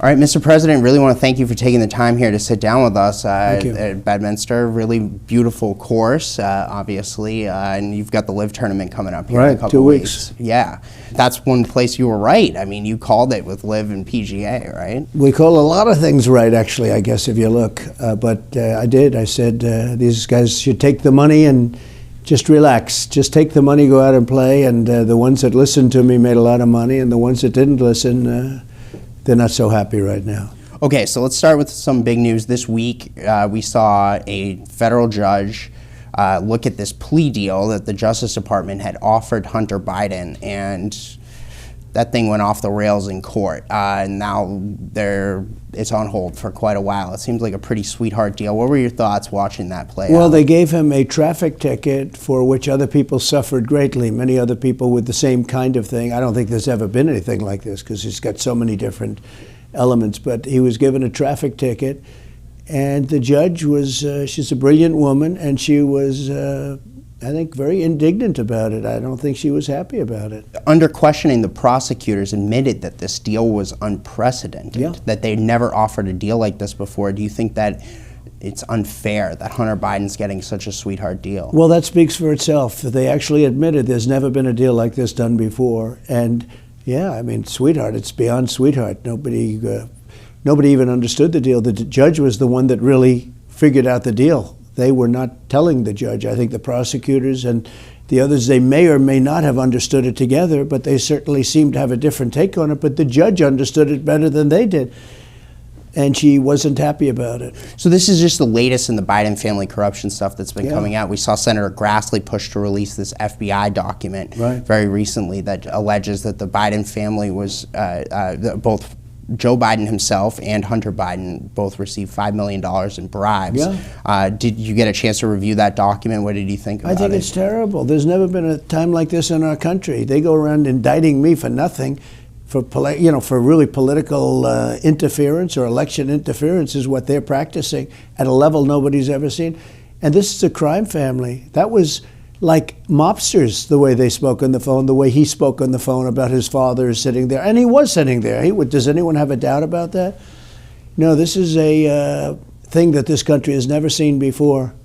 All right, Mr. President, really want to thank you for taking the time here to sit down with us at Bedminster. Really beautiful course, obviously, and you've got the LIV tournament coming up here in a couple 2 weeks. Yeah, that's one place you were right. I mean, you called it with LIV and PGA, right? We call a lot of things right, actually, I guess, if you look. But I did. I said these guys should take the money and just relax. Just take the money, go out and play. And the ones that listened to me made a lot of money, and the ones that didn't listen, they're not so happy right now. Okay, so let's start with some big news. This week, we saw a federal judge look at this plea deal that the Justice Department had offered Hunter Biden, and that thing went off the rails in court. And now it's on hold for quite a while. It seems like a pretty sweetheart deal. What were your thoughts watching that play out? Well, they gave him a traffic ticket for which other people suffered greatly, many other people with the same kind of thing. I don't think there's ever been anything like this because he's got so many different elements. But he was given a traffic ticket, and the judge was, she's a brilliant woman, and she was, I think, very indignant about it. I don't think she was happy about it. Under questioning, the prosecutors admitted that this deal was unprecedented, that they never offered a deal like this before. Do you think that it's unfair that Hunter Biden's getting such a sweetheart deal? Well, that speaks for itself. They actually admitted there's never been a deal like this done before. And yeah, I mean, sweetheart, it's beyond sweetheart. Nobody even understood the deal. The judge was the one that really figured out the deal. They were not telling the judge. I think the prosecutors and the others, they may or may not have understood it together, but they certainly seemed to have a different take on it. But the judge understood it better than they did, and she wasn't happy about it. So this is just the latest in the Biden family corruption stuff that's been coming out. We saw Senator Grassley push to release this FBI document very recently that alleges that the Biden family was both Joe Biden himself and Hunter Biden both received $5 million in bribes. Did you get a chance to review that document? What did you think about it? I think it's terrible. There's never been a time like this in our country. They go around indicting me for nothing, for really political interference or election interference is what they're practicing at a level nobody's ever seen. And this is a crime family. That was like mobsters, the way they spoke on the phone, the way he spoke on the phone about his father sitting there. And he was sitting there. Does anyone have a doubt about that? No, this is a thing that this country has never seen before,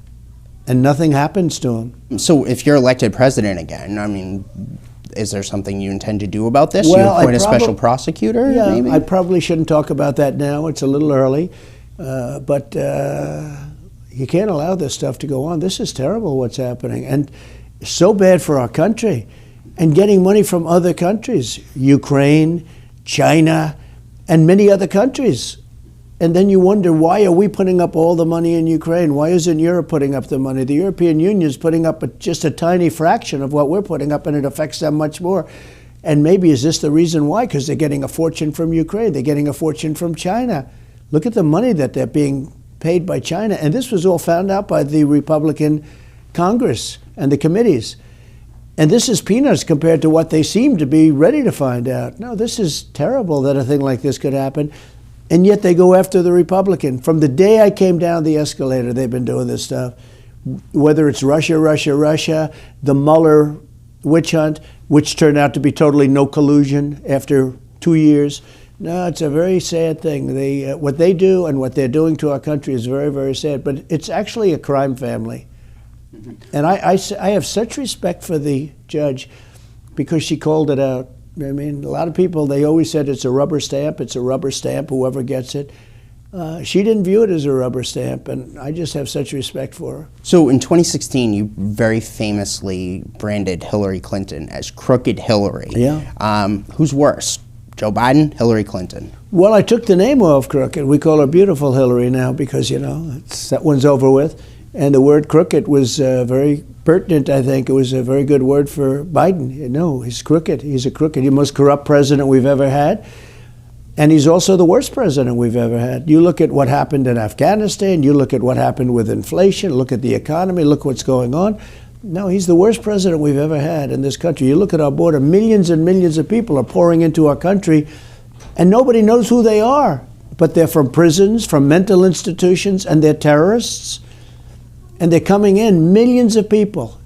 and nothing happens to him. So if you're elected president again, I mean, is there something you intend to do about this? Well, you appoint a special prosecutor, maybe? I probably shouldn't talk about that now. It's a little early. But you can't allow this stuff to go on. This is terrible what's happening, and so bad for our country. And getting money from other countries, Ukraine, China, and many other countries. And then you wonder, why are we putting up all the money in Ukraine? Why isn't Europe putting up the money? The European Union is putting up just a tiny fraction of what we're putting up, and it affects them much more. And maybe is this the reason why? Because they're getting a fortune from Ukraine. They're getting a fortune from China. Look at the money that they're being paid by China. And this was all found out by the Republican Congress and the committees. And this is peanuts compared to what they seem to be ready to find out. No, this is terrible that a thing like this could happen. And yet they go after the Republican. From the day I came down the escalator, they've been doing this stuff. Whether it's Russia, the Mueller witch hunt, which turned out to be totally no collusion after 2 years. No, it's a very sad thing. What they do and what they're doing to our country is very, very sad. But it's actually a crime family. And I have such respect for the judge because she called it out. I mean, a lot of people, they always said it's a rubber stamp, whoever gets it. She didn't view it as a rubber stamp, and I just have such respect for her. So in 2016, you very famously branded Hillary Clinton as Crooked Hillary. Who's worse? Joe Biden, Hillary Clinton? Well, I took the name off Crooked. We call her Beautiful Hillary now because, that one's over with. And the word crooked was very pertinent, I think. It was a very good word for Biden. No, he's crooked. He's a crooked. He's the most corrupt president we've ever had. And he's also the worst president we've ever had. You look at what happened in Afghanistan. You look at what happened with inflation. Look at the economy. Look what's going on. No, he's the worst president we've ever had in this country. You look at our border, millions and millions of people are pouring into our country, and nobody knows who they are. But they're from prisons, from mental institutions, and they're terrorists. And they're coming in, millions of people.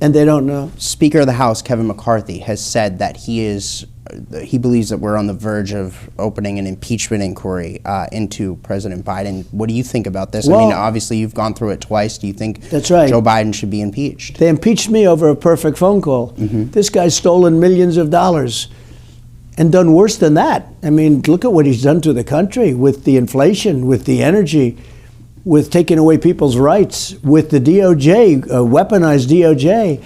and they don't know. Speaker of the House, Kevin McCarthy, has said that he believes that we're on the verge of opening an impeachment inquiry into President Biden. What do you think about this? Well, I mean, obviously you've gone through it twice. Do you think that's right. Joe Biden should be impeached? They impeached me over a perfect phone call. This guy's stolen millions of dollars and done worse than that. I mean, look at what he's done to the country with the inflation, with the energy, with taking away people's rights, with the DOJ, weaponized DOJ.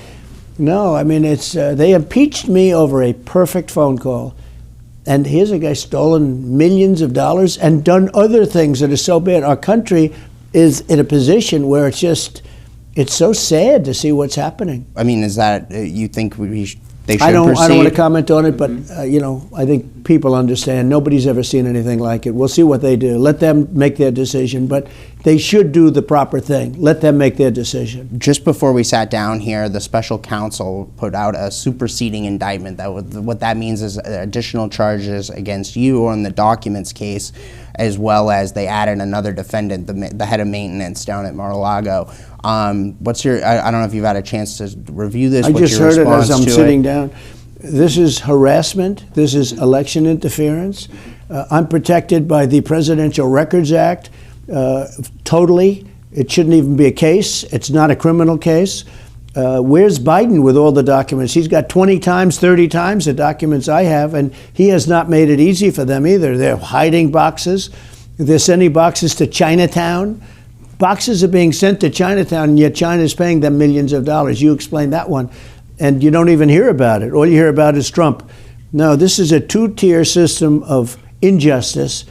No, I mean, they impeached me over a perfect phone call. And here's a guy stolen millions of dollars and done other things that are so bad. Our country is in a position where it's so sad to see what's happening. I mean, is that, you think they should proceed? I don't want to comment on it, but I think people understand. Nobody's ever seen anything like it. We'll see what they do. Let them make their decision, but they should do the proper thing. Let them make their decision. Just before we sat down here, the special counsel put out a superseding indictment. What that means is additional charges against you on the documents case, as well as they added another defendant, the head of maintenance down at Mar-a-Lago. What's your? I don't know if you've had a chance to review this. I just heard it as I'm sitting down. This is harassment. This is election interference. I'm protected by the Presidential Records Act. Totally. It shouldn't even be a case. It's not a criminal case. Where's Biden with all the documents? He's got 20 times, 30 times the documents I have, and he has not made it easy for them either. They're hiding boxes. They're sending boxes to Chinatown. Boxes are being sent to Chinatown, and yet China's paying them millions of dollars. You explain that one, and you don't even hear about it. All you hear about is Trump. No, this is a two-tier system of injustice,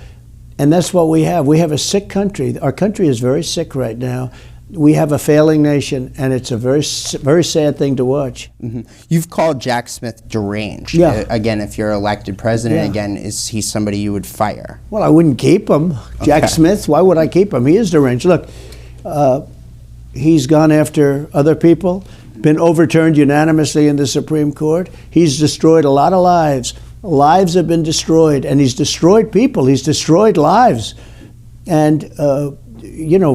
and that's what we have. We have a sick country. Our country is very sick right now. We have a failing nation, and it's a very, very sad thing to watch. You've called Jack Smith deranged. Yeah. Again, if you're elected president Yeah. again, is he somebody you would fire? Well, I wouldn't keep him. Jack Smith, why would I keep him? He is deranged. Look, he's gone after other people, been overturned unanimously in the Supreme Court. He's destroyed a lot of lives. Lives have been destroyed, and he's destroyed people. He's destroyed lives. And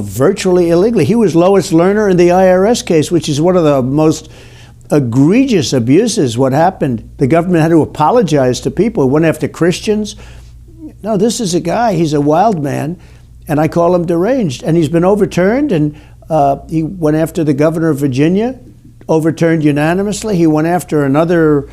virtually illegally. He was Lois Lerner in the IRS case, which is one of the most egregious abuses. What happened? The government had to apologize to people. It went after Christians. No, this is a guy. He's a wild man, and I call him deranged. And he's been overturned, and he went after the governor of Virginia, overturned unanimously. He went after another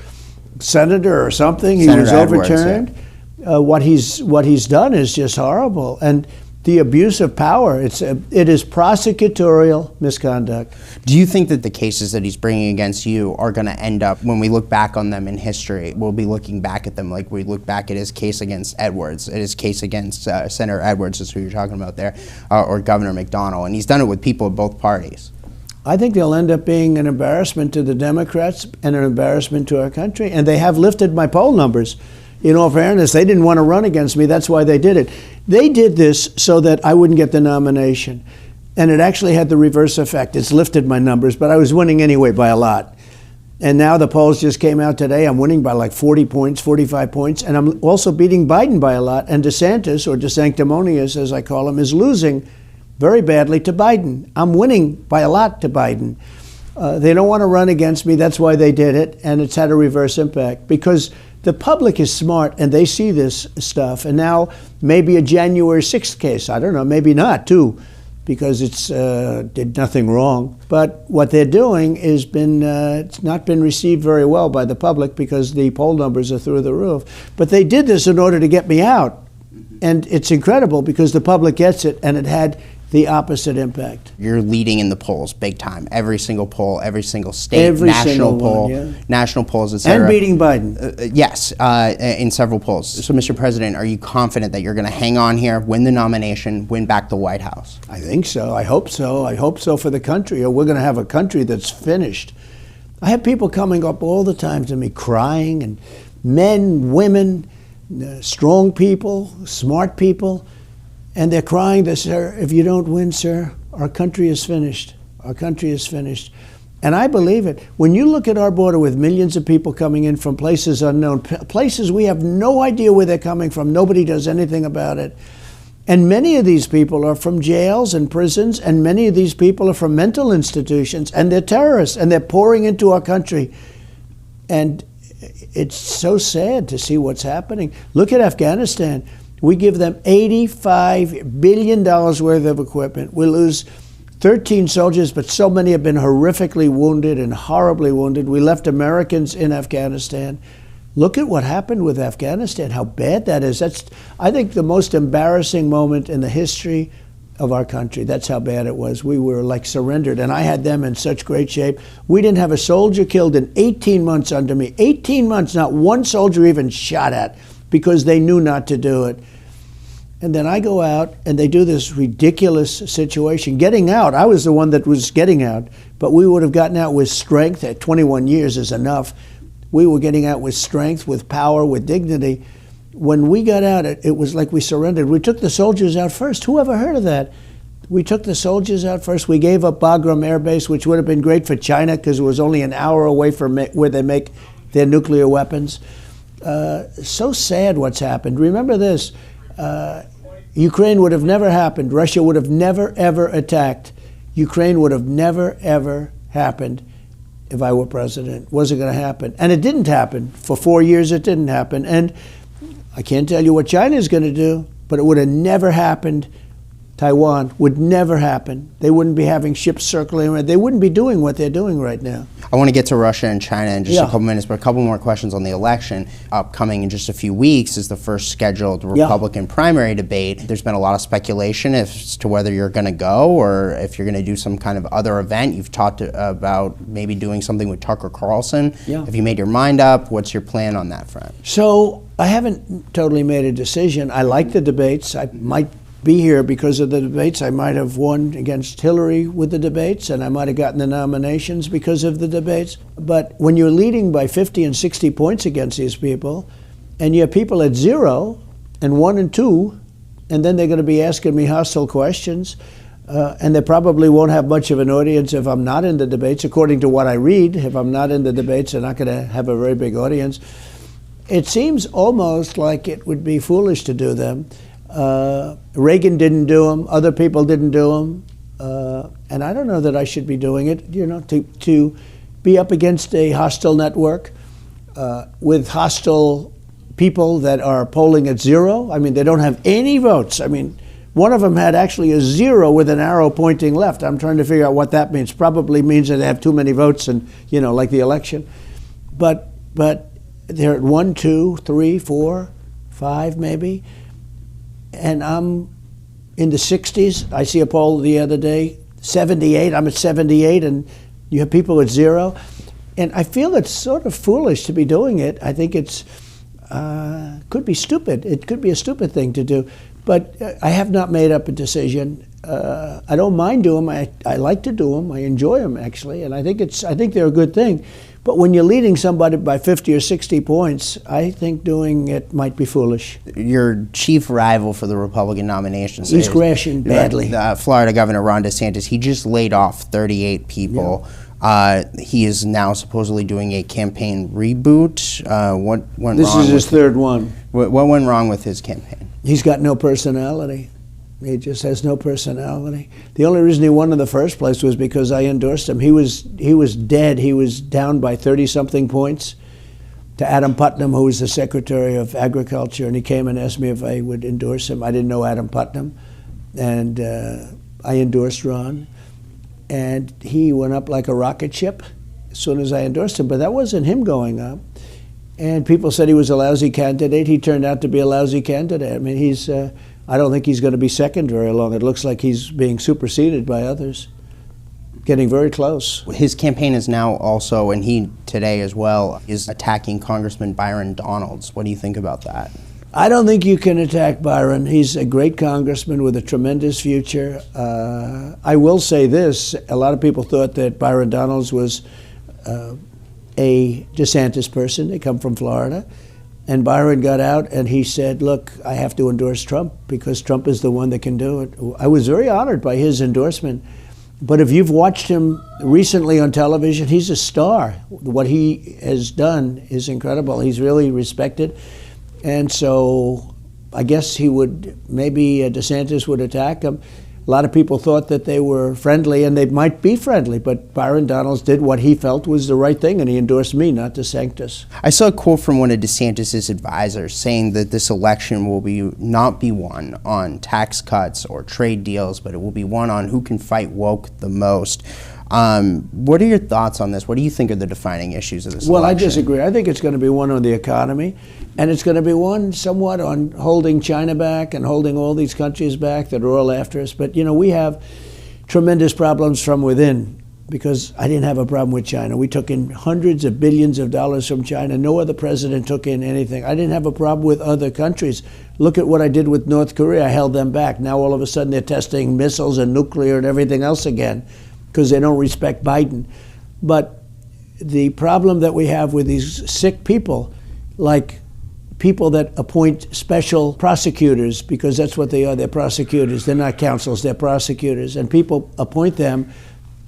senator or something. He was overturned. Yeah. What he's done is just horrible. And the abuse of power, it is prosecutorial misconduct. Do you think that the cases that he's bringing against you are going to end up, when we look back on them in history, we'll be looking back at them like we look back at his case against Edwards, his case against Senator Edwards, is who you're talking about there, or Governor McDonnell, and he's done it with people of both parties? I think they'll end up being an embarrassment to the Democrats and an embarrassment to our country, and they have lifted my poll numbers. In all fairness, they didn't want to run against me. That's why they did it. They did this so that I wouldn't get the nomination. And it actually had the reverse effect. It's lifted my numbers, but I was winning anyway by a lot. And now the polls just came out today. I'm winning by like 40 points, 45 points. And I'm also beating Biden by a lot. And DeSantis, or DeSanctimonious, as I call him, is losing very badly to Biden. I'm winning by a lot to Biden. They don't want to run against me. That's why they did it. And it's had a reverse impact because the public is smart and they see this stuff. And now maybe a January 6th case. I don't know, maybe not too, because it's did nothing wrong. But what they're doing is it's not been received very well by the public because the poll numbers are through the roof. But they did this in order to get me out. And it's incredible because the public gets it, and it had the opposite impact. You're leading in the polls big time. Every single poll, every single state, every national poll, one, yeah. National polls, etc. And beating Biden. Yes, in several polls. So, Mr. President, are you confident that you're going to hang on here, win the nomination, win back the White House? I think so. I hope so. I hope so for the country, or we're going to have a country that's finished. I have people coming up all the time to me crying, and men, women, strong people, smart people, and they're crying, they say, "Sir, if you don't win, sir, our country is finished. Our country is finished." And I believe it. When you look at our border with millions of people coming in from places unknown, places we have no idea where they're coming from, nobody does anything about it. And many of these people are from jails and prisons, and many of these people are from mental institutions, and they're terrorists, and they're pouring into our country. And it's so sad to see what's happening. Look at Afghanistan. We give them $85 billion worth of equipment. We lose 13 soldiers, but so many have been horrifically wounded and horribly wounded. We left Americans in Afghanistan. Look at what happened with Afghanistan, how bad that is. That's, I think, the most embarrassing moment in the history of our country. That's how bad it was. We were like surrendered, and I had them in such great shape. We didn't have a soldier killed in 18 months under me. 18 months, not one soldier even shot at, because they knew not to do it. And then I go out, and they do this ridiculous situation. Getting out, I was the one that was getting out, but we would have gotten out with strength. At 21 years is enough. We were getting out with strength, with power, with dignity. When we got out, it was like we surrendered. We took the soldiers out first. Who ever heard of that? We took the soldiers out first. We gave up Bagram Air Base, which would have been great for China because it was only an hour away from where they make their nuclear weapons. So sad what's happened. Remember this. Ukraine would have never happened. Russia would have never, ever attacked. Ukraine would have never, ever happened if I were president. Wasn't going to happen. And it didn't happen. For 4 years, it didn't happen. And I can't tell you what China is going to do, but it would have never happened. Taiwan would never happen. They wouldn't be having ships circling around. They wouldn't be doing what they're doing right now. I want to get to Russia and China in just a couple minutes, but a couple more questions on the election. Upcoming in just a few weeks is the first scheduled Republican primary debate. There's been a lot of speculation as to whether you're going to go or if you're going to do some kind of other event. You've talked about maybe doing something with Tucker Carlson. Have you made your mind up? What's your plan on that front? So I haven't totally made a decision. I like the debates. I might be here because of the debates. I might have won against Hillary with the debates, and I might have gotten the nominations because of the debates. But when you're leading by 50 and 60 points against these people, and you have people at 0 and 1 and 2, and then they're going to be asking me hostile questions, and they probably won't have much of an audience if I'm not in the debates. According to what I read, if I'm not in the debates, they're not going to have a very big audience. It seems almost like it would be foolish to do them. Reagan didn't do them. Other people didn't do them. And I don't know that I should be doing it, to be up against a hostile network with hostile people that are polling at 0. I mean, they don't have any votes. I mean, one of them had actually a 0 with an arrow pointing left. I'm trying to figure out what that means. Probably means that they have too many votes and, like the election. But they're at 1, 2, 3, 4, 5 maybe. And I'm in the 60s. I see a poll the other day, 78. I'm at 78, and you have people at 0. And I feel it's sort of foolish to be doing it. I think it's could be stupid. It could be a stupid thing to do. But I have not made up a decision. I don't mind doing them. I like to do them. I enjoy them, actually. And I think they're a good thing. But when you're leading somebody by 50 or 60 points, I think doing it might be foolish. Your chief rival for the Republican nominations He's crashing badly. Florida Governor Ron DeSantis. He just laid off 38 people. Yeah. He is now supposedly doing a campaign reboot. What went wrong? This is his third one. What went wrong with his campaign? He's got no personality. He just has no personality. The only reason he won in the first place was because I endorsed him. He was dead. He was down by 30-something points to Adam Putnam, who was the Secretary of Agriculture, and he came and asked me if I would endorse him. I didn't know Adam Putnam, and I endorsed Ron, and he went up like a rocket ship as soon as I endorsed him. But that wasn't him going up. And people said he was a lousy candidate. He turned out to be a lousy candidate. I mean, I don't think he's going to be second very long. It looks like he's being superseded by others, getting very close. His campaign is now also, and he today as well, is attacking Congressman Byron Donalds. What do you think about that? I don't think you can attack Byron. He's a great congressman with a tremendous future. I will say this. A lot of people thought that Byron Donalds was a DeSantis person. They come from Florida. And Byron got out and he said, look, I have to endorse Trump because Trump is the one that can do it. I was very honored by his endorsement. But if you've watched him recently on television, he's a star. What he has done is incredible. He's really respected. And so I guess maybe DeSantis would attack him. A lot of people thought that they were friendly, and they might be friendly, but Byron Donalds did what he felt was the right thing, and he endorsed me, not DeSantis. I saw a quote from one of DeSantis' advisors saying that this election will not be won on tax cuts or trade deals, but it will be won on who can fight woke the most. What are your thoughts on this? What do you think are the defining issues of this election? Well, I disagree. I think it's going to be one on the economy, and it's going to be one somewhat on holding China back and holding all these countries back that are all after us. But, we have tremendous problems from within, because I didn't have a problem with China. We took in hundreds of billions of dollars from China. No other president took in anything. I didn't have a problem with other countries. Look at what I did with North Korea. I held them back. Now all of a sudden they're testing missiles and nuclear and everything else again, because they don't respect Biden. But the problem that we have with these sick people, like people that appoint special prosecutors, because that's what they are, they're prosecutors, they're not counsels, they're prosecutors, and people appoint them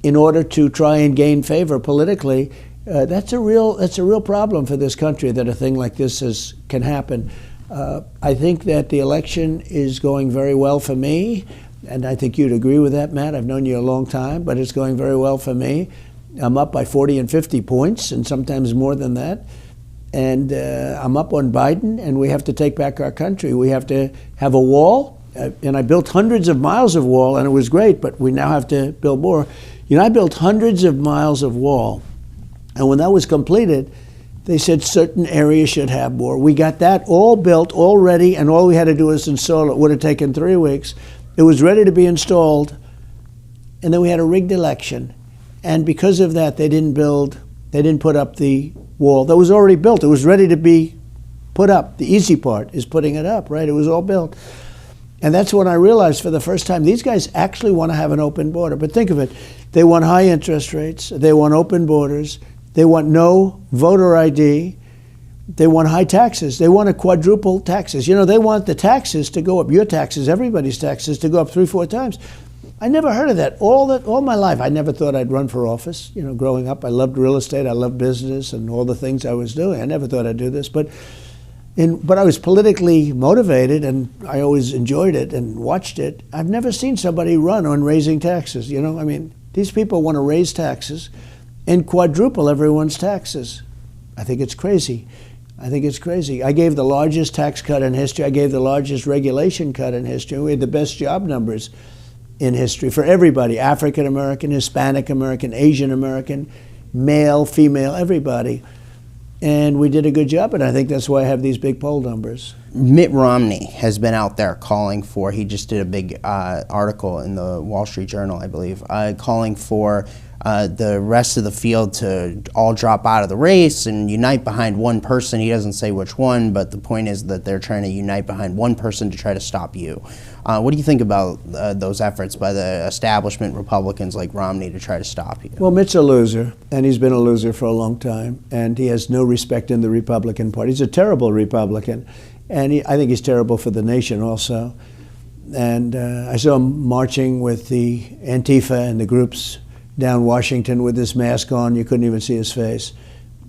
in order to try and gain favor politically, that's a real problem for this country, that a thing like this can happen. I think that the election is going very well for me. And I think you'd agree with that, Matt. I've known you a long time, but it's going very well for me. I'm up by 40 and 50 points, and sometimes more than that. And I'm up on Biden, and we have to take back our country. We have to have a wall, and I built hundreds of miles of wall, and it was great, but we now have to build more. I built hundreds of miles of wall, and when that was completed, they said certain areas should have more. We got that all built, all ready, and all we had to do was install it. It would have taken 3 weeks. It was ready to be installed, and then we had a rigged election. And because of that, they didn't put up the wall that was already built. It was ready to be put up. The easy part is putting it up, right? It was all built. And that's when I realized for the first time, these guys actually want to have an open border. But think of it. They want high interest rates. They want open borders. They want no voter ID. They want high taxes. They want to quadruple taxes. They want the taxes to go up, your taxes, everybody's taxes, to go up 3-4 times. I never heard of that. All my life, I never thought I'd run for office. Growing up, I loved real estate, I loved business and all the things I was doing. I never thought I'd do this. But I was politically motivated, and I always enjoyed it and watched it. I've never seen somebody run on raising taxes. These people want to raise taxes and quadruple everyone's taxes. I think it's crazy. I gave the largest tax cut in history. I gave the largest regulation cut in history. We had the best job numbers in history for everybody, African American, Hispanic American, Asian American, male, female, everybody. And we did a good job, and I think that's why I have these big poll numbers. Mitt Romney has been out there calling for, he just did a big article in the Wall Street Journal, I believe, calling for the rest of the field to all drop out of the race and unite behind one person. He doesn't say which one, but the point is that they're trying to unite behind one person to try to stop you. What do you think about those efforts by the establishment Republicans like Romney to try to stop you? Well, Mitt's a loser, and he's been a loser for a long time, and he has no respect in the Republican Party. He's a terrible Republican, and I think he's terrible for the nation also. And I saw him marching with the Antifa and the groups down Washington with his mask on. You couldn't even see his face.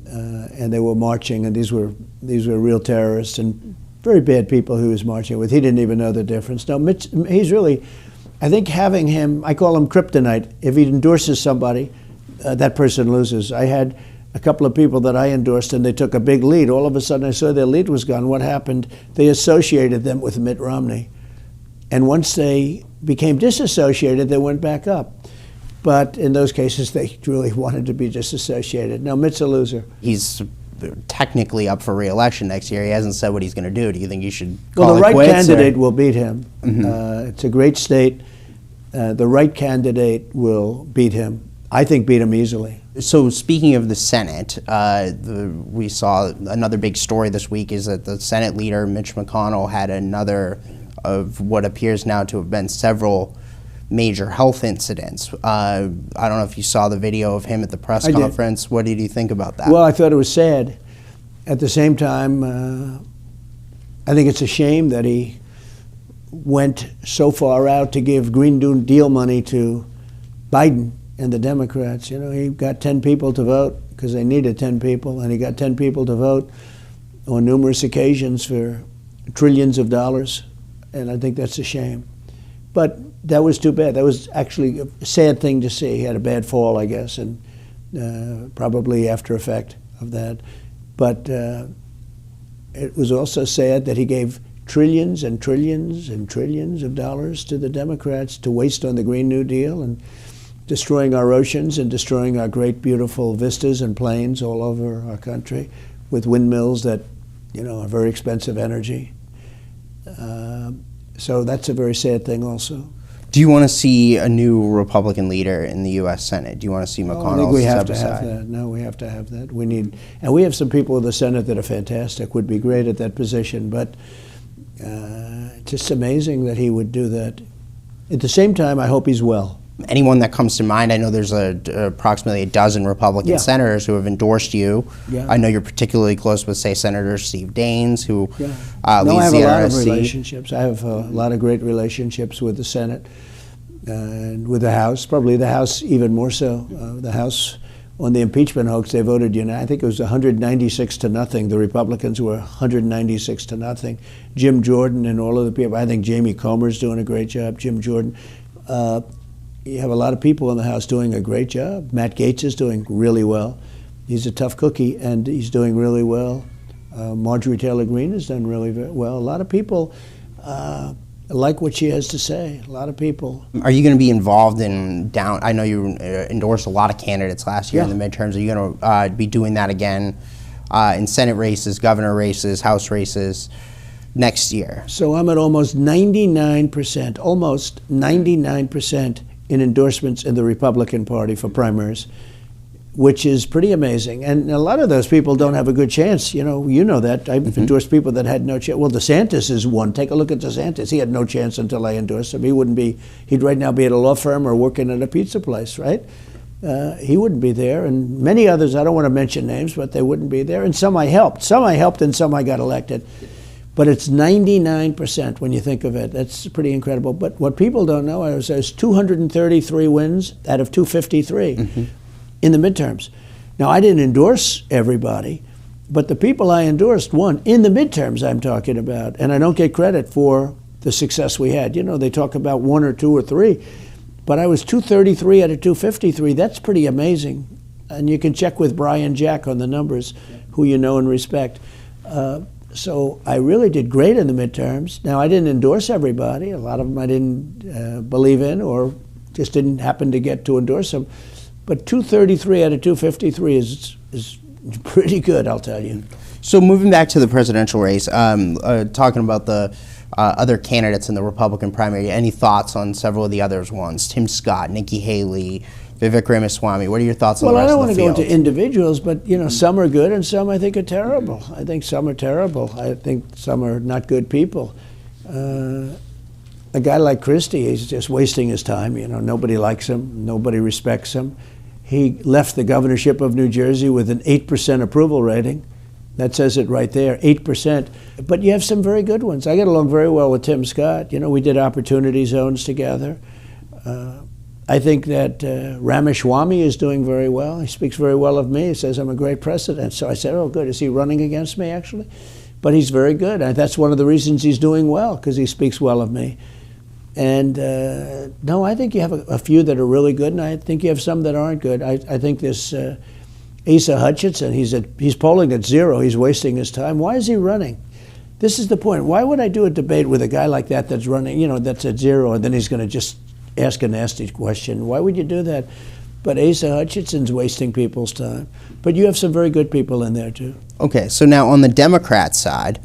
And they were marching, and these were real terrorists and very bad people who he was marching with. He didn't even know the difference. No, Mitch, he's really, I think having him, I call him kryptonite. If he endorses somebody, that person loses. I had a couple of people that I endorsed, and they took a big lead. All of a sudden, I saw their lead was gone. What happened? They associated them with Mitt Romney. And once they became disassociated, they went back up. But in those cases, they really wanted to be disassociated. Now, Mitt's a loser. He's technically up for re-election next year. He hasn't said what he's going to do. Do you think you should call Well, the right quits, candidate will beat him. It's a great state. The right candidate will beat him. I think beat him easily. So speaking of the Senate, we saw another big story this week is that the Senate leader, Mitch McConnell, had another of what appears now to have been several major health incidents. I don't know if you saw the video of him at the press conference. What did you think about that? Well, I thought it was sad. At the same time, I think it's a shame that he went so far out to give Green New Deal money to Biden and the Democrats. You know, he got 10 people to vote because they needed 10 people, and he got 10 people to vote on numerous occasions for trillions of dollars, and I think that's a shame. But that was too bad. That was actually a sad thing to see. He had a bad fall, I guess, and probably after effect of that. But it was also sad that he gave trillions and trillions and trillions of dollars to the Democrats to waste on the Green New Deal and destroying our oceans and destroying our great, beautiful vistas and plains all over our country with windmills that, are very expensive energy. So that's a very sad thing also. Do you want to see a new Republican leader in the U.S. Senate? Do you want to see McConnell? I think we have to step have aside? that. No, we have to have that. And we have some people in the Senate that are fantastic, would be great at that position, but just amazing that he would do that. At the same time, I hope he's well. Anyone that comes to mind? I know there's approximately a dozen Republican senators who have endorsed you. Yeah. I know you're particularly close with, say, Senator Steve Daines, who No, leads I have the a lot of RSC. relationships. I have a lot of great relationships with the Senate and with the House, probably the House even more so. The House, on the impeachment hoax, they voted I think it was 196 to nothing. The Republicans were 196 to nothing. Jim Jordan and all of the people. I think Jamie Comer's doing a great job. Jim Jordan. You have a lot of people in the House doing a great job. Matt Gaetz is doing really well. He's a tough cookie, and he's doing really well. Marjorie Taylor Greene has done really well. A lot of people like what she has to say. A lot of people. Are you going to be involved in I know you endorsed a lot of candidates last year in the midterms. Are you going to be doing that again in Senate races, governor races, House races next year? So I'm at almost 99% in endorsements in the Republican Party for primaries, which is pretty amazing. And a lot of those people don't have a good chance. You know that. I've endorsed people that had no chance. Well, DeSantis is one. Take a look at DeSantis. He had no chance until I endorsed him. He'd right now be at a law firm or working at a pizza place, right? He wouldn't be there. And many others, I don't want to mention names, but they wouldn't be there. And some I helped. Some I helped and some I got elected. But it's 99% when you think of it. That's pretty incredible. But what people don't know is there's 233 wins out of 253 in the midterms. Now, I didn't endorse everybody, but the people I endorsed won in the midterms I'm talking about. And I don't get credit for the success we had. They talk about 1 or 2 or 3, but I was 233 out of 253. That's pretty amazing. And you can check with Brian Jack on the numbers, who you know and respect. So I really did great in the midterms. Now, I didn't endorse everybody. A lot of them I didn't believe in or just didn't happen to get to endorse them. But 233 out of 253 is pretty good, I'll tell you. So moving back to the presidential race, talking about the other candidates in the Republican primary, any thoughts on several of the other ones? Tim Scott, Nikki Haley, Vivek Ramaswamy. What are your thoughts on the rest of the field? Well, I don't want to go into individuals, but some are good and some I think are terrible. I think some are terrible. I think some are not good people. A guy like Christie, he's just wasting his time. Nobody likes him. Nobody respects him. He left the governorship of New Jersey with an 8% approval rating. That says it right there, 8%. But you have some very good ones. I get along very well with Tim Scott. We did opportunity zones together. I think that Ramaswamy is doing very well. He speaks very well of me. He says I'm a great president. So I said, oh, good. Is he running against me, actually? But he's very good. That's one of the reasons he's doing well, because he speaks well of me. And no, I think you have a few that are really good, and I think you have some that aren't good. I think this Asa Hutchinson, he's polling at 0. He's wasting his time. Why is he running? This is the point. Why would I do a debate with a guy like that that's running, that's at 0, and then he's going to just ask a nasty question? Why would you do that? But Asa Hutchinson's wasting people's time. But you have some very good people in there, too. Okay, so now on the Democrat side,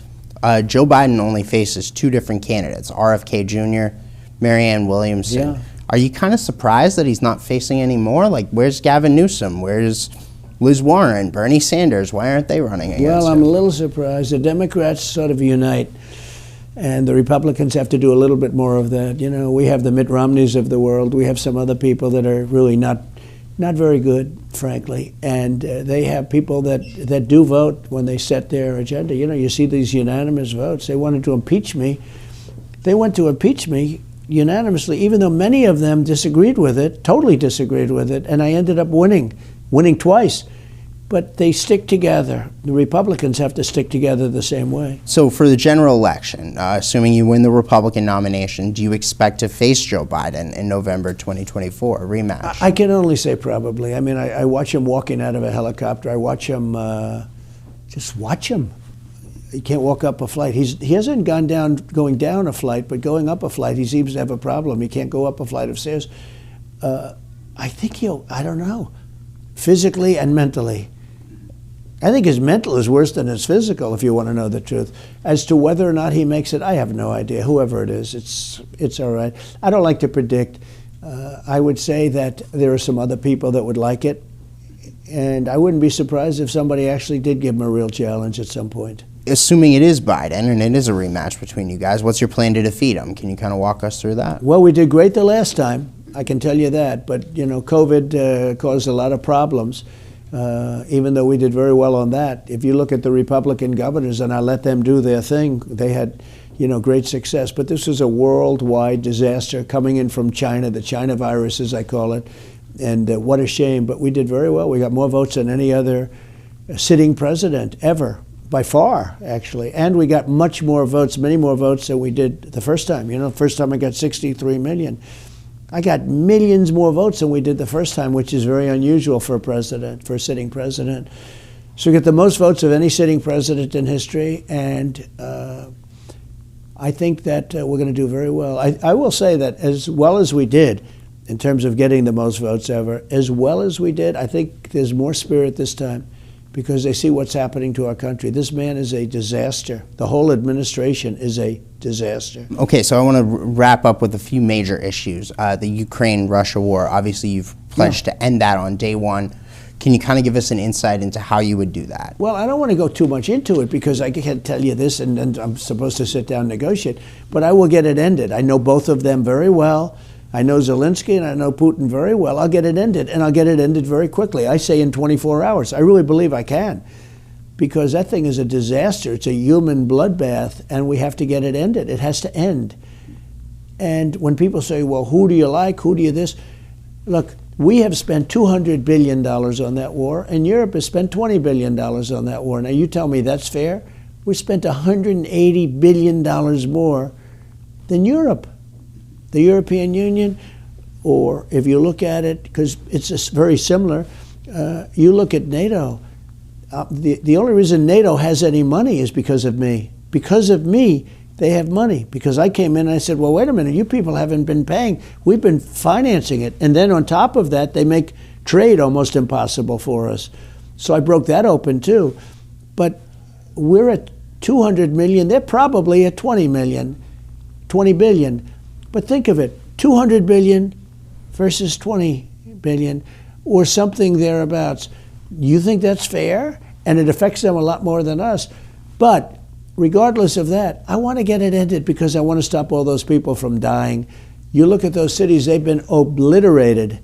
Joe Biden only faces 2 different candidates, RFK Jr., Marianne Williamson. Yeah. Are you kind of surprised that he's not facing any more? Like, where's Gavin Newsom? Where's Liz Warren, Bernie Sanders? Why aren't they running against Well, him? I'm a little surprised. The Democrats sort of unite, and the Republicans have to do a little bit more of that. We have the Mitt Romneys of the world. We have some other people that are really not very good, frankly. And they have people that do vote when they set their agenda. You see these unanimous votes. They wanted to impeach me. They went to impeach me unanimously, even though many of them disagreed with it, totally disagreed with it, and I ended up winning twice. but they stick together. The Republicans have to stick together the same way. So for the general election, assuming you win the Republican nomination, do you expect to face Joe Biden in November 2024, a rematch? I can only say probably. I mean, I watch him walking out of a helicopter. I watch him, just watch him. He can't walk up a flight. He hasn't going down a flight, but going up a flight, he seems to have a problem. He can't go up a flight of stairs. I think I don't know, physically and mentally. I think his mental is worse than his physical, if you want to know the truth. As to whether or not he makes it, I have no idea. Whoever it is, it's all right. I don't like to predict. I would say that there are some other people that would like it, and I wouldn't be surprised if somebody actually did give him a real challenge at some point. Assuming it is Biden and it is a rematch between you guys, what's your plan to defeat him? Can you kind of walk us through that? Well, we did great the last time, I can tell you that. But, you know, COVID caused a lot of problems, even though we did very well on that. If you look at the Republican governors, and I let them do their thing, they had, you know, great success. But this was a worldwide disaster coming in from China, the China virus, as I call it. And what a shame. But we did very well. We got more votes than any other sitting president ever. By far, actually. And we got much more votes, many more votes than we did the first time. You know, the first time I got 63 million. I got millions more votes than we did the first time, which is very unusual for a president, for a sitting president. So we get the most votes of any sitting president in history, and I think that we're going to do very well. I will say that as well as we did, in terms of getting the most votes ever, as well as we did, I think there's more spirit this time, because they see what's happening to our country. This man is a disaster. The whole administration is a disaster. Okay, so I want to wrap up with a few major issues. The Ukraine-Russia war, obviously you've pledged to end that on day one. Can you kind of give us an insight into how you would do that? Well, I don't want to go too much into it because I can't tell you this and I'm supposed to sit down and negotiate, but I will get it ended. I know both of them very well. I know Zelensky and I know Putin very well. I'll get it ended, and I'll get it ended very quickly. I say in 24 hours. I really believe I can, because that thing is a disaster. It's a human bloodbath, and we have to get it ended. It has to end. And when people say, well, who do you like? Who do you this? Look, we have spent $200 billion on that war, and Europe has spent $20 billion on that war. Now, you tell me that's fair? We spent $180 billion more than Europe. The European Union, or if you look at it, because it's just very similar, you look at NATO. The only reason NATO has any money is because of me. Because of me, they have money. Because I came in and I said, well, wait a minute, you people haven't been paying. We've been financing it. And then on top of that, they make trade almost impossible for us. So I broke that open too. But we're at 200 million. They're probably at 20 billion. But think of it, 200 billion versus 20 billion, or something thereabouts. You think that's fair? And it affects them a lot more than us. But regardless of that, I want to get it ended because I want to stop all those people from dying. You look at those cities, they've been obliterated.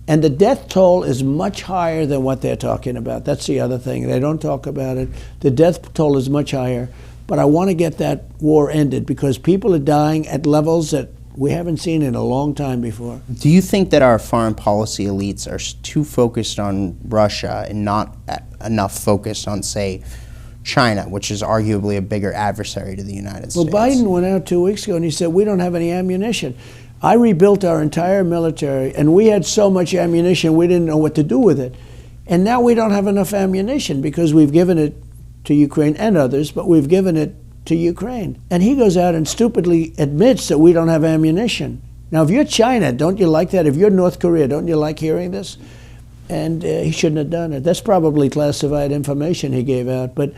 And the death toll is much higher than what they're talking about. That's the other thing. They don't talk about it. The death toll is much higher. But I want to get that war ended because people are dying at levels that we haven't seen in a long time before. Do you think that our foreign policy elites are too focused on Russia and not enough focused on, say, China, which is arguably a bigger adversary to the United States? Well, Biden went out 2 weeks ago and he said, we don't have any ammunition. I rebuilt our entire military, and we had so much ammunition we didn't know what to do with it. And now we don't have enough ammunition because we've given it to Ukraine and others, but we've given it to Ukraine. And he goes out and stupidly admits that we don't have ammunition. Now, if you're China, don't you like that? If you're North Korea, don't you like hearing this? And he shouldn't have done it. That's probably classified information he gave out. But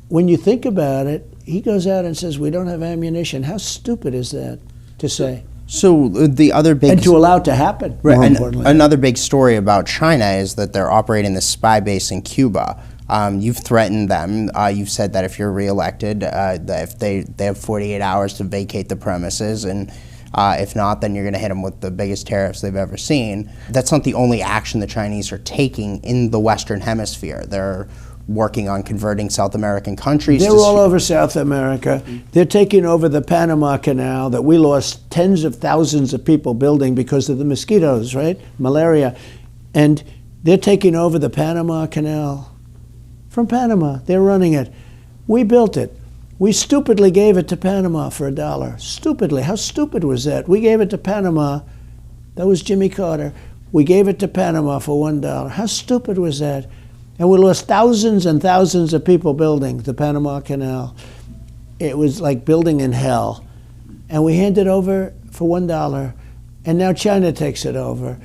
when you think about it, he goes out and says, we don't have ammunition. How stupid is that to say? So the other big... And to allow it to happen, right, more importantly. Another big story about China is that they're operating this spy base in Cuba. You've threatened them. You've said that if you're reelected, that if they have 48 hours to vacate the premises, and if not, then you're going to hit them with the biggest tariffs they've ever seen. That's not the only action the Chinese are taking in the Western Hemisphere. They're working on converting South American countries. They're all over South America. They're taking over the Panama Canal that we lost tens of thousands of people building because of the mosquitoes, right? Malaria. And They're taking over the Panama Canal. From Panama, they're running it. We built it. We stupidly gave it to Panama for $1. Stupidly. How stupid was that? We gave it to Panama. That was Jimmy Carter. We gave it to Panama for $1. How stupid was that? And we lost thousands and thousands of people building the Panama Canal. It was like building in hell. And we handed over for $1. And now China takes it over.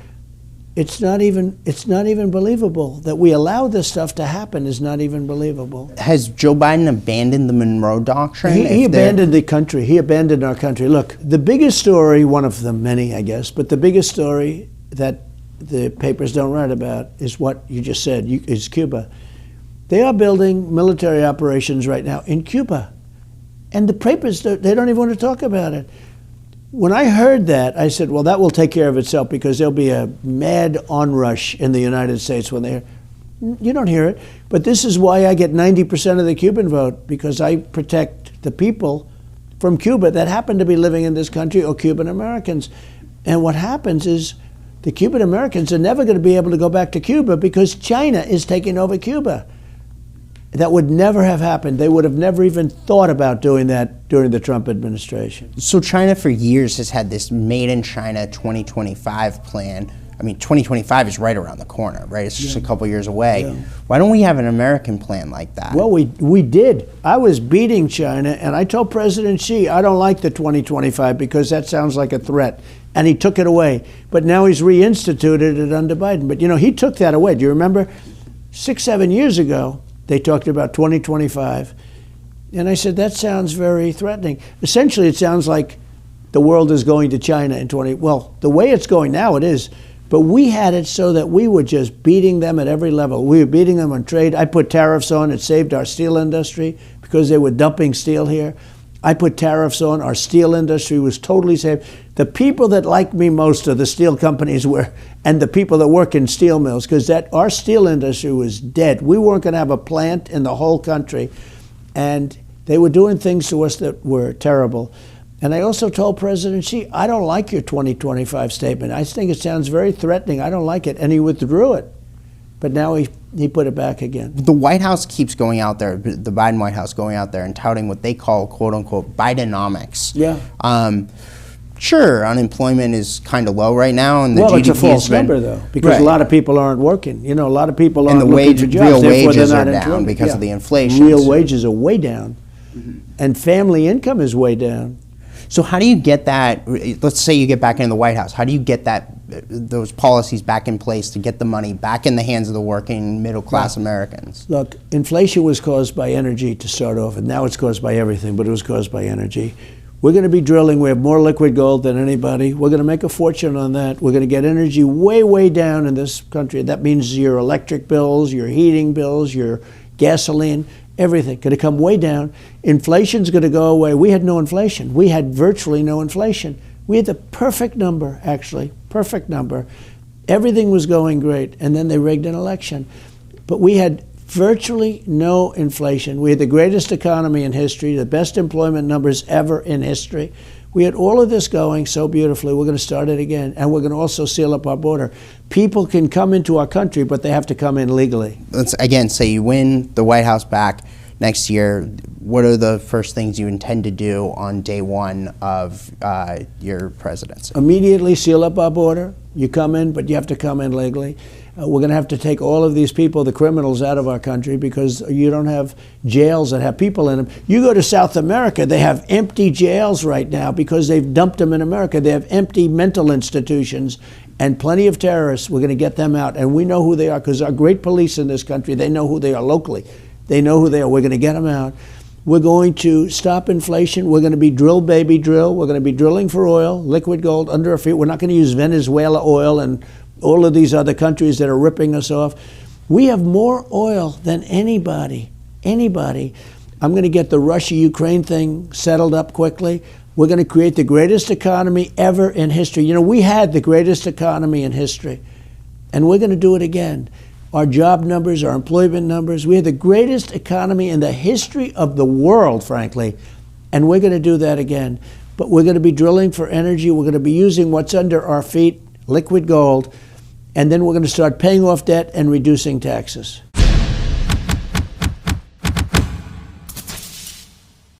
It's not even believable that we allow this stuff to happen. Is not even believable. Has Joe Biden abandoned the Monroe Doctrine? He abandoned the country. He abandoned our country. Look, the biggest story, one of them, many, I guess, but the biggest story that the papers don't write about is what you just said, is Cuba. They are building military operations right now in Cuba. And the papers, they don't even want to talk about it. When I heard that, I said, well, that will take care of itself because there'll be a mad onrush in the United States when they. You don't hear it. But this is why I get 90% of the Cuban vote, because I protect the people from Cuba that happen to be living in this country, or Cuban Americans. And what happens is the Cuban Americans are never going to be able to go back to Cuba because China is taking over Cuba. That would never have happened. They would have never even thought about doing that during the Trump administration. So China for years has had this Made in China 2025 plan. I mean, 2025 is right around the corner, right? It's just a couple years away. Yeah. Why don't we have an American plan like that? Well, we did. I was beating China, and I told President Xi, I don't like the 2025 because that sounds like a threat. And he took it away. But now he's reinstituted it under Biden. But, he took that away. Do you remember 6-7 years ago, they talked about 2025. And I said, that sounds very threatening. Essentially, it sounds like the world is going to China in 20. Well, the way it's going now, it is. But we had it so that we were just beating them at every level. We were beating them on trade. I put tariffs on. It saved our steel industry because they were dumping steel here. I put tariffs on. Our steel industry was totally safe. The people that like me most are the steel companies and the people that work in steel mills, because our steel industry was dead. We weren't going to have a plant in the whole country. And they were doing things to us that were terrible. And I also told President Xi, I don't like your 2025 statement. I think it sounds very threatening. I don't like it. And he withdrew it. But now he put it back again. The White House keeps going out there, the Biden White House going out there and touting what they call, quote unquote, Bidenomics. Yeah. Sure, unemployment is kind of low right now, and the GDP it's a false number, though, because a lot of people aren't working. A lot of people aren't looking for jobs. Real wages are down because of the inflation. Real wages are way down, and family income is way down. So how do you get that? Let's say you get back into the White House. How do you get those policies back in place to get the money back in the hands of the working middle-class Americans? Look, inflation was caused by energy to start off, and now it's caused by everything, but it was caused by energy. We're going to be drilling. We have more liquid gold than anybody. We're going to make a fortune on that. We're going to get energy way, way down in this country. That means your electric bills, your heating bills, your gasoline, everything going to come way down. Inflation's going to go away. We had no inflation. We had virtually no inflation. We had the perfect number, actually, perfect number. Everything was going great, and then they rigged an election. But we had virtually no inflation. We had the greatest economy in history, the best employment numbers ever in history. We had all of this going so beautifully. We're going to start it again, and we're going to also seal up our border. People can come into our country, but they have to come in legally. Let's again say you win the White House back next year. What are the first things you intend to do on day one of your presidency? Immediately seal up our border. You come in, but you have to come in legally. We're going to have to take all of these people, the criminals, out of our country because you don't have jails that have people in them. You go to South America, they have empty jails right now because they've dumped them in America. They have empty mental institutions and plenty of terrorists. We're going to get them out. And we know who they are because our great police in this country, they know who they are locally. They know who they are. We're going to get them out. We're going to stop inflation. We're going to be drill, baby, drill. We're going to be drilling for oil, liquid gold under our feet. We're not going to use Venezuela oil and all of these other countries that are ripping us off. We have more oil than anybody. I'm going to get the Russia-Ukraine thing settled up quickly. We're going to create the greatest economy ever in history. We had the greatest economy in history, and we're going to do it again. Our job numbers, our employment numbers, we had the greatest economy in the history of the world, frankly, and we're going to do that again. But we're going to be drilling for energy. We're going to be using what's under our feet, liquid gold. and then we're going to start paying off debt and reducing taxes.